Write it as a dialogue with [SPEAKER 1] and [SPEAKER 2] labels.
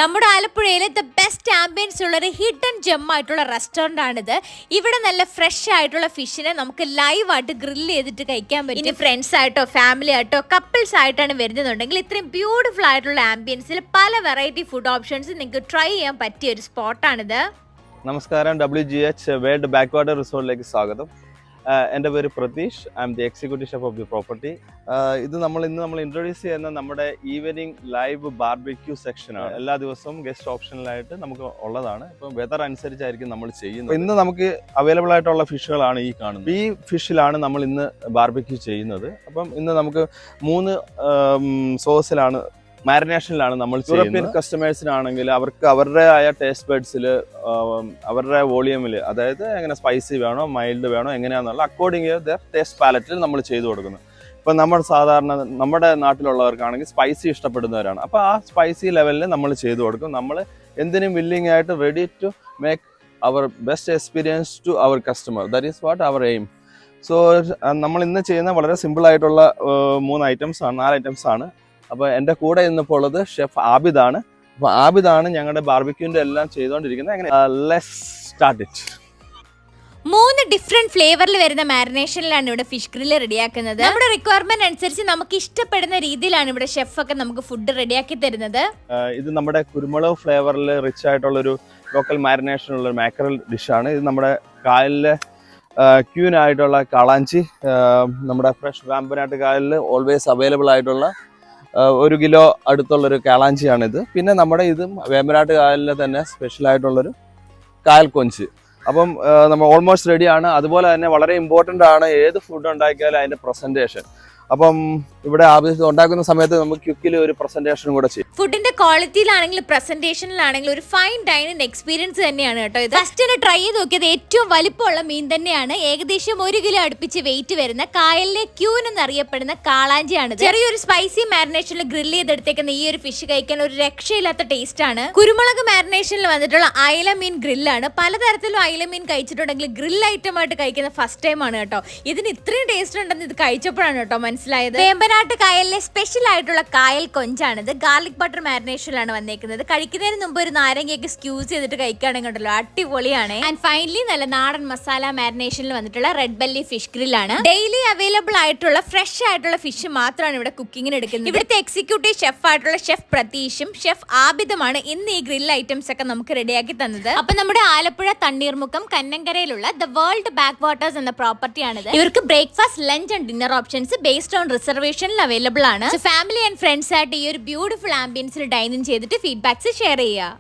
[SPEAKER 1] നമ്മുടെ ആലപ്പുഴയിലെ the best ambience ഉള്ള ഒരു ഹിഡൻ ജെം ആയിട്ടുള്ള റെസ്റ്റോറന്റ് ആണിത്. ഇവിടെ നല്ല ഫ്രഷ് ആയിട്ടുള്ള ഫിഷിനെ നമുക്ക് ലൈവായിട്ട് ഗ്രില്ല് ചെയ്തിട്ട് കഴിക്കാൻ പറ്റും. ഇനി ഫ്രണ്ട്സ് ആയിട്ടോ ഫാമിലി ആയിട്ടോ കപ്പിൾസ് ആയിട്ടാണ് വരുന്നുണ്ടെങ്കിൽ ഇത്രയും ബ്യൂട്ടിഫുൾ ആയിട്ടുള്ള ആംബിയൻസിൽ പല വെറൈറ്റി ഫുഡ് ഓപ്ഷൻസ് നിങ്ങൾക്ക് ട്രൈ ചെയ്യാൻ പറ്റിയ ഒരു സ്പോട്ടാണിത്.
[SPEAKER 2] നമസ്കാരം, WGH വേൾഡ് ബാക്ക് വാട്ടർ റിസോർട്ടിലേക്ക് സ്വാഗതം. എൻ്റെ പേര് Pratheesh. I M the executive chef of the property. ഇത് ഇന്ന് നമ്മൾ ഇൻട്രൊഡ്യൂസ് ചെയ്യുന്ന നമ്മുടെ ഈവനിങ് ലൈവ് ബാർബിക്യൂ സെക്ഷനാണ്. എല്ലാ ദിവസവും ഗസ്റ്റ് ഓപ്ഷനിലായിട്ട് നമുക്ക് ഉള്ളതാണ്. ഇപ്പം വെതർ അനുസരിച്ചായിരിക്കും നമ്മൾ ചെയ്യുന്നത്. ഇന്ന് നമുക്ക് അവൈലബിൾ ആയിട്ടുള്ള ഫിഷുകളാണ് ഈ കാണുന്നത്. ഈ ഫിഷിലാണ് നമ്മൾ ഇന്ന് ബാർബിക്യൂ ചെയ്യുന്നത്. അപ്പം ഇന്ന് നമുക്ക് 3 സോസിലാണ്, മാരിനേഷനിലാണ് നമ്മൾ യൂറോപ്യൻ കസ്റ്റമേഴ്സിനാണെങ്കിൽ അവർക്ക് അവരുടേതായ ടേസ്റ്റ് ബഡ്സിൽ അവരുടെ വോളിയമിൽ, അതായത് എങ്ങനെ സ്പൈസി വേണോ മൈൽഡ് വേണോ എങ്ങനെയാണെന്നുള്ള അക്കോർഡിംഗ് ദർ ടേസ്റ്റ് പാലറ്റിൽ നമ്മൾ ചെയ്തു കൊടുക്കുന്നത്. ഇപ്പം നമ്മുടെ നാട്ടിലുള്ളവർക്കാണെങ്കിൽ സ്പൈസി ഇഷ്ടപ്പെടുന്നവരാണ്. അപ്പോൾ ആ സ്പൈസി ലെവലിൽ നമ്മൾ ചെയ്തു കൊടുക്കും. നമ്മൾ എന്തിനും വില്ലിങ് ആയിട്ട് ready to make our best experience to our customer. That is what our aim. So നമ്മൾ ഇന്ന് ചെയ്യുന്ന വളരെ സിമ്പിൾ ആയിട്ടുള്ള 4 ഐറ്റംസ് ആണ്. അപ്പോൾ എൻ്റെ കൂടെ ഇന്നിപ്പോൾ ഉള്ളത് ഷെഫ് ആബിദാണ്. അപ്പോൾ ആബിദാണ് ഞങ്ങളുടെ ബാർബിക്യൂവിൻ്റെ എല്ലാം ചെയ്തുകൊണ്ടിരിക്കുന്നത്. എങ്ങനെ ലെറ്റ്സ് സ്റ്റാർട്ട് ഇറ്റ്.
[SPEAKER 1] 3 ഡിഫറെന്റ് ഫ്ലേവറിൽ വരുന്ന മാരിനേഷനിലാണ് ഇവിടെ ഫിഷ് ഗ്രില്ല് റെഡിയാക്കുന്നത്. നമ്മുടെ റിക്വയർമെന്റ് അനുസരിച്ച് നമുക്ക് ഇഷ്ടപ്പെടുന്ന രീതിയിലാണ് ഇവിടെ ഷെഫ് ഒക്കെ നമുക്ക് ഫുഡ് റെഡിയാക്കി തരുന്നത്.
[SPEAKER 2] ഇത് നമ്മുടെ കുരുമുളക് ഫ്ലേവറിൽ റിച്ച് ആയിട്ടുള്ളൊരു ലോക്കൽ മാരിനേഷൻ ഉള്ള മാക്കറൽ ഡിഷാണ്. ഇത് നമ്മുടെ കായലിലെ ക്യൂനായിട്ടുള്ള കാളാഞ്ചി, നമ്മുടെ ഫ്രഷ് വേമ്പനാട്ട് കായലിൽ ഓൾവേസ് അവൈലബിൾ ആയിട്ടുള്ള 1 കിലോ അടുത്തുള്ളൊരു കാളാഞ്ചിയാണിത്. പിന്നെ നമ്മുടെ ഇതും വേമ്പനാട്ട് കായലിലെ തന്നെ സ്പെഷ്യൽ ആയിട്ടുള്ളൊരു കായൽ കൊഞ്ച്. അപ്പം നമ്മൾ ഓൾമോസ്റ്റ് റെഡിയാണ്. അതുപോലെ തന്നെ വളരെ ഇമ്പോർട്ടൻ്റ് ആണ് ഏത് ഫുഡ് ഉണ്ടാക്കിയാലും അതിൻ്റെ പ്രസൻറ്റേഷൻ. അപ്പം ഇവിടെ ഉണ്ടാക്കുന്ന സമയത്ത് നമുക്ക് ക്വിക്കിൽ ഒരു പ്രസന്റേഷനും കൂടെ ചെയ്യും.
[SPEAKER 1] ഫുഡിന്റെ ക്വാളിറ്റിയിലാണെങ്കിലും പ്രസന്റേഷനിലാണെങ്കിലും ഒരു ഫൈൻ ഡൈനിങ് എക്സ്പീരിയൻസ് തന്നെയാണ് കേട്ടോ ഇത്. ഫസ്റ്റ് ട്രൈ ചെയ്ത് നോക്കിയത് ഏറ്റവും വലിപ്പമുള്ള മീൻ തന്നെയാണ്. ഏകദേശം 1 കിലോ അടുപ്പിച്ച് വെയിറ്റ് വരുന്ന കായലിലെ ക്യൂൻ എന്നറിയപ്പെടുന്ന കാളാഞ്ചിയാണ്. ചെറിയൊരു സ്പൈസി മാരിനേഷനിൽ ഗ്രില്ല് ചെയ്തെടുത്തേക്കുന്ന ഈ ഒരു ഫിഷ് കഴിക്കാൻ ഒരു രക്ഷയില്ലാത്ത ടേസ്റ്റ് ആണ്. കുരുമുളക് മാരിനേഷനിൽ വന്നിട്ടുള്ള അയല മീൻ ഗ്രില്ലാണ്. പലതരത്തിലും അയല മീൻ കഴിച്ചിട്ടുണ്ടെങ്കിൽ ഗ്രിൽ ഐറ്റം ആയിട്ട് കഴിക്കുന്ന ഫസ്റ്റ് ടൈം ആണ് കേട്ടോ. ഇതിന് ഇത്രയും ടേസ്റ്റ് ഉണ്ടെന്ന് ഇത് കഴിച്ചപ്പോഴാണ് കേട്ടോ മനസ്സിലായത്. വേമ്പനാട്ട് കായലിലെ സ്പെഷ്യൽ ആയിട്ടുള്ള കായൽ കൊഞ്ചാണിത്. ഗാർലിക് ബട്ടർ മാരിനേഷനിലാണ് വന്നേക്കുന്നത്. കഴിക്കുന്നതിന് മുമ്പ് ഒരു നാരങ്ങയൊക്കെ സ്ക്യൂസ് ചെയ്തിട്ട് കഴിക്കുകയാണെങ്കിൽ ഉണ്ടല്ലോ അടിപൊളിയാണ്. ആൻഡ് ഫൈനലി നല്ല നാടൻ മസാല മാരിനേഷനിൽ വന്നിട്ടുള്ള റെഡ് ബെല്ലി ഫിഷ് ഗ്രില്ലാണ്. ഡെയിലി അവൈലബിൾ ആയിട്ടുള്ള ഫ്രഷ് ആയിട്ടുള്ള ഫിഷ് മാത്രമാണ് ഇവിടെ കുക്കിങ്ങിന് എടുക്കുന്നത്. ഇവിടുത്തെ എക്സിക്യൂട്ടീവ് ഷെഫ് ആയിട്ടുള്ള ഷെഫ് പ്രതീഷും ഷെഫ് ആബിദുമാണ് ഇന്ന് ഈ ഗ്രിൽ ഐറ്റംസ് ഒക്കെ നമുക്ക് റെഡിയാക്കി തന്നത്. അപ്പൊ നമ്മുടെ ആലപ്പുഴ തണ്ണീർമുക്കം കന്നങ്കരയിലുള്ള ദ വേൾഡ് ബാക്ക് വാട്ടേഴ്സ് എന്ന പ്രോപ്പർട്ടിയാണിത്. ഇവർക്ക് breakfast, lunch and dinner options based on റിസർവേഷനിൽ അവൈലബിൾ ആണ്. ഫാമിലി ആൻഡ് ഫ്രണ്ട്സ് ആയിട്ട് ഈ ഒരു ബ്യൂട്ടിഫുൾ ആംബിയൻസിൽ ഡൈനിങ് ചെയ്തിട്ട് ഫീഡ്ബാക്സ് ഷെയർ ചെയ്യുക.